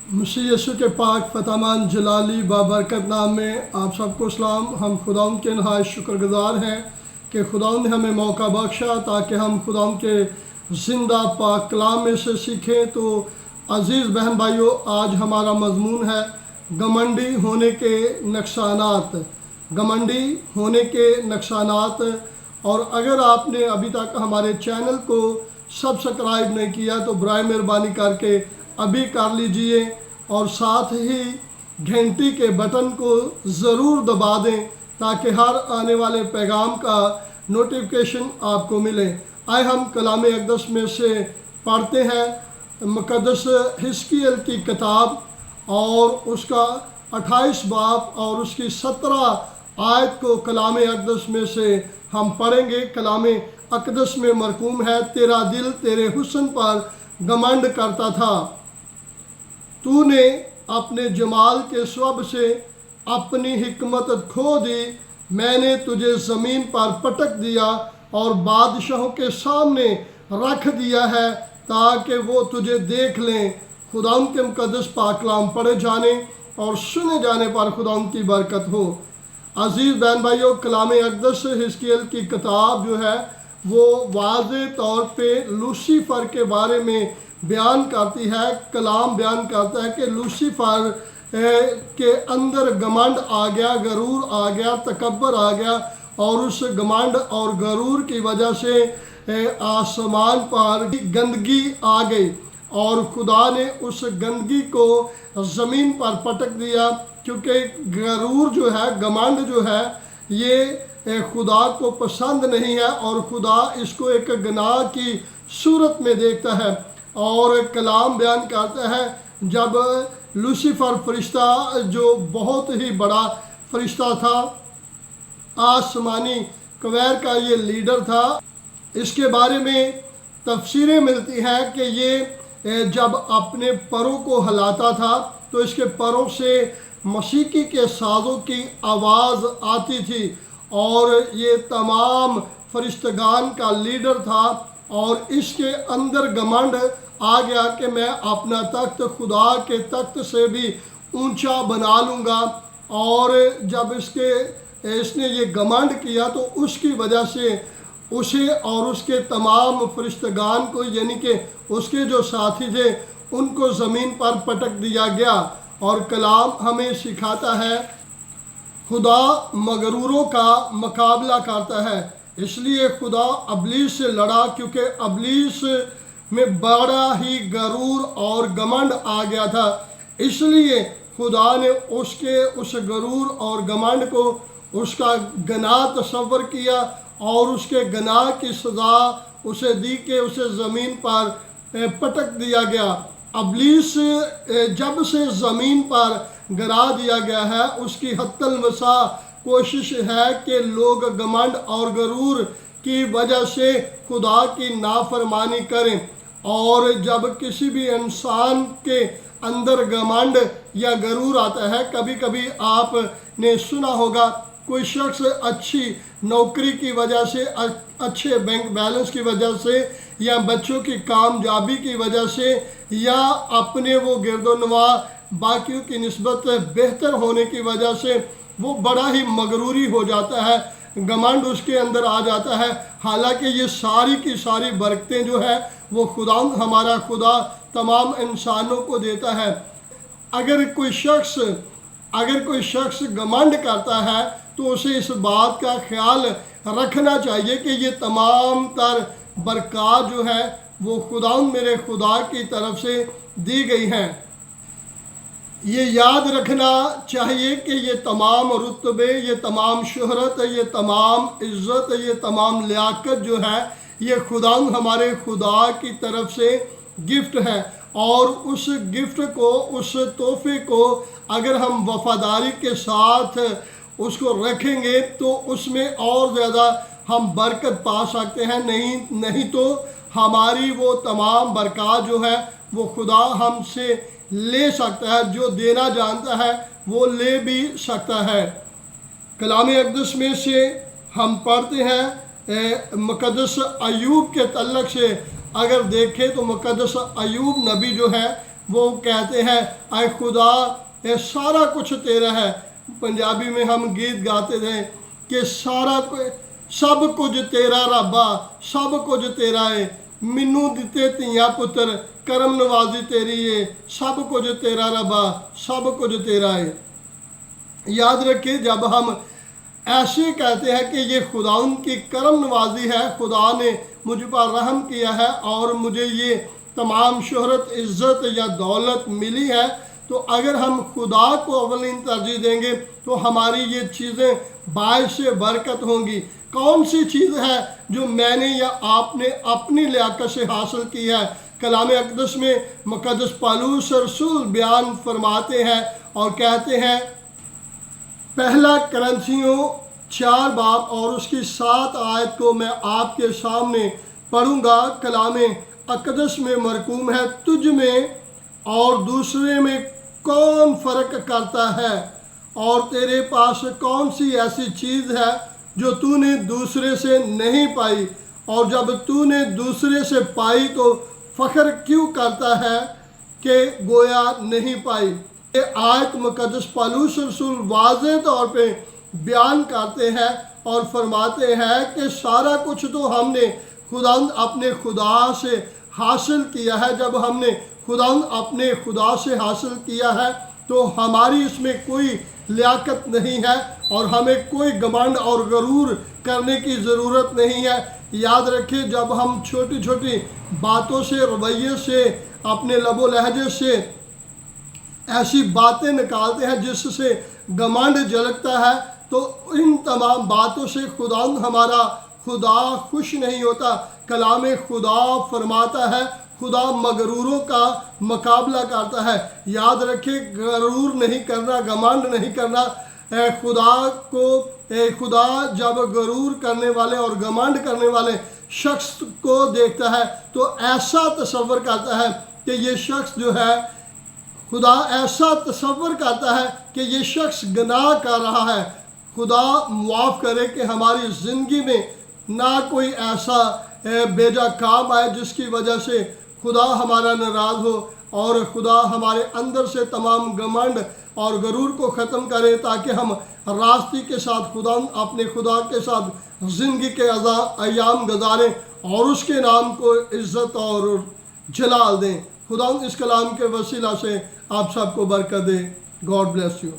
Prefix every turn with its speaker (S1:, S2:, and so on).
S1: मसीह यीशु के पाक फतामान जलाली बाबरकत नाम में आप सबको सलाम। हम खुदाउन के नहायत शुक्रगुजार हैं कि खुदाउन ने हमें मौका बख्शा ताकि हम खुदाउन के ज़िंदा पाक कलाम में से सीखें। तो अज़ीज़ बहन भाइयों, आज हमारा मज़मून है घमंडी होने के नुकसानात। घमंडी होने के नुकसानात। और अगर आपने अभी तक हमारे चैनल को सब्सक्राइब नहीं किया तो बराए मेहरबानी करके अभी कर लीजिए और साथ ही घंटी के बटन को ज़रूर दबा दें ताकि हर आने वाले पैगाम का नोटिफिकेशन आपको मिले। आए हम कलाम अक़दस में से पढ़ते हैं मुक़द्दस हिस्कियल की किताब और उसका 28 बाब और उसकी 17 आयत को कलाम अक़दस में से हम पढ़ेंगे। कलाम अक़दस में मरकूम है, तेरा दिल तेरे हुस्न पर घमंड करता था, तूने अपने जमाल के स्वब से अपनी हिकमत खो दी, मैंने तुझे ज़मीन पर पटक दिया और बादशाहों के सामने रख दिया है ताकि वो तुझे देख लें। खुदाउन के मुक़द्दस पाक कलाम पढ़े जाने और सुने जाने पर खुदाउन की बरकत हो। अज़ीज़ बहन भाइयों, कलाम अक़दस हिस्कियल की किताब जो है वो वाज़े तौर पे लूसीफ़र के बारे में बयान करती है। कलाम बयान करता है कि लूसीफ़र के अंदर घमंड आ गया, गरूर आ गया, तकब्बर आ गया और उस घमंड और गरूर की वजह से आसमान पर गंदगी आ गई और खुदा ने उस गंदगी को ज़मीन पर पटक दिया। क्योंकि गरूर जो है, घमंड जो है, ये खुदा को पसंद नहीं है और खुदा इसको एक गुनाह की सूरत में देखता है। और कलाम बयान करता है जब लूसीफ़र फरिश्ता जो बहुत ही बड़ा फरिश्ता था, आसमानी कवैर का ये लीडर था, इसके बारे में तफसीरें मिलती हैं कि ये जब अपने परों को हिलाता था तो इसके परों से मौसीकी के साज़ों की आवाज़ आती थी और ये तमाम फरिश्तगान का लीडर था। और इसके अंदर घमंड आ गया कि मैं अपना तख्त खुदा के तख्त से भी ऊंचा बना लूँगा। और जब इसने ये घमंड किया तो उसकी वजह से उसे और उसके तमाम फरिश्तगान को, यानी कि उसके जो साथी थे, उनको ज़मीन पर पटक दिया गया। और कलाम हमें सिखाता है खुदा मगरूरों का मुकाबला करता है। इसलिए खुदा अबलीस से लड़ा क्योंकि अबलीस में बड़ा ही गरूर और घमंड आ गया था। इसलिए खुदा ने उसके उस गरूर और घमंड को उसका गुनाह तस्वर किया और उसके गुनाह की सज़ा उसे दी कि उसे ज़मीन पर पटक दिया गया। अबलीस जब से ज़मीन पर गिरा दिया गया है, उसकी हत्तल मसा कोशिश है कि लोग घमंड और गरूर की वजह से खुदा की नाफरमानी करें। और जब किसी भी इंसान के अंदर घमंड या गरूर आता है, कभी कभी आपने सुना होगा कोई शख्स अच्छी नौकरी की वजह से, अच्छे बैंक बैलेंस की वजह से या बच्चों की कामयाबी की वजह से या अपने वो गिरदोनवा बाकियों की निस्बत बेहतर होने की वजह से वो बड़ा ही मगरूरी हो जाता है, घमंड उसके अंदर आ जाता है। हालांकि ये सारी की सारी बरकतें जो है वो खुदा, हमारा खुदा तमाम इंसानों को देता है। अगर कोई शख्स घमंड करता है तो उसे इस बात का ख्याल रखना चाहिए कि ये तमाम तर बरक़ात जो है वो खुदा, मेरे खुदा की तरफ से दी गई हैं। ये याद रखना चाहिए कि ये तमाम रुतबे, ये तमाम शोहरत, ये तमाम इज़्ज़त, ये तमाम लियाकत जो है ये खुदा, हमारे खुदा की तरफ से गिफ्ट है। और उस गिफ्ट को, उस तोहफे को अगर हम वफ़ादारी के साथ उसको रखेंगे तो उसमें और ज़्यादा हम बरकत पा सकते हैं। नहीं तो हमारी वो तमाम बरक़ात जो है वो खुदा हमसे ले सकता है। जो देना जानता है वो ले भी सकता है। कलाम अक़दस में से हम पढ़ते हैं मुक़द्दस अय्यूब के तल्लक़ से अगर देखें तो मुक़द्दस अय्यूब नबी जो है وہ کہتے ہیں اے خدا یہ سارا کچھ تیرا ہے. پنجابی میں ہم گیت گاتے تھے کہ سب کچھ تیرا ربا سب کچھ تیرا ہے. مینوں دتے تھیاں پتر کرم نوازی تیری ہے. سب کچھ تیرا ربا سب کچھ تیرا ہے. یاد رکھیں جب ہم ایسے کہتے ہیں کہ یہ خداوند کی کرم نوازی ہے, خدا نے مجھ پر رحم کیا ہے اور مجھے یہ تمام شہرت عزت یا دولت ملی ہے, تو اگر ہم خدا کو اولین ترجیح دیں گے تو ہماری یہ چیزیں باعث برکت ہوں گی. کون سی چیز ہے جو میں نے یا آپ نے اپنی لیاقت سے حاصل کی ہے؟ کلام اقدس میں مقدس پالوس رسول بیان فرماتے ہیں اور کہتے ہیں, پہلا کرنتھیوں 4 باب اور اس کی 7 آیت کو میں آپ کے سامنے پڑھوں گا. کلام اقدس میں مرقوم ہے, تجھ میں اور دوسرے میں کون فرق کرتا ہے, اور تیرے پاس کون سی ایسی چیز ہے جو تو نے دوسرے سے نہیں پائی, اور جب تو نے دوسرے سے پائی تو فخر کیوں کرتا ہے کہ گویا نہیں پائی. یہ آیت مقدس پالوس رسول واضح طور پہ بیان کرتے ہیں اور فرماتے ہیں کہ سارا کچھ تو ہم نے خداوند اپنے خدا سے حاصل کیا ہے. جب ہم نے خداوند اپنے خدا سے حاصل کیا ہے تو ہماری اس میں کوئی لیاقت نہیں ہے اور ہمیں کوئی گھمنڈ اور غرور کرنے کی ضرورت نہیں ہے. یاد رکھیں جب ہم چھوٹی چھوٹی باتوں سے, رویے سے, اپنے لب و لہجے سے ایسی باتیں نکالتے ہیں جس سے گھمنڈ جھلکتا ہے, تو ان تمام باتوں سے خداوند ہمارا خدا خوش نہیں ہوتا. کلام خدا فرماتا ہے خدا مغروروں کا مقابلہ کرتا ہے. یاد رکھیں غرور نہیں کرنا, گھمنڈ نہیں کرنا. خدا جب غرور کرنے والے اور گھمنڈ کرنے والے شخص کو دیکھتا ہے تو ایسا تصور کرتا ہے کہ یہ شخص جو ہے, خدا ایسا تصور کرتا ہے کہ یہ شخص گناہ کر رہا ہے. خدا معاف کرے کہ ہماری زندگی میں نہ کوئی ایسا بیجا کام آئے جس کی وجہ سے خدا ہمارا ناراض ہو, اور خدا ہمارے اندر سے تمام گھمنڈ اور غرور کو ختم کرے, تاکہ ہم راستی کے ساتھ خدا اپنے خدا کے ساتھ زندگی کے ایام گزاریں اور اس کے نام کو عزت اور جلال دیں. خدا اس کلام کے وسیلہ سے آپ سب کو برکت دے. God bless you.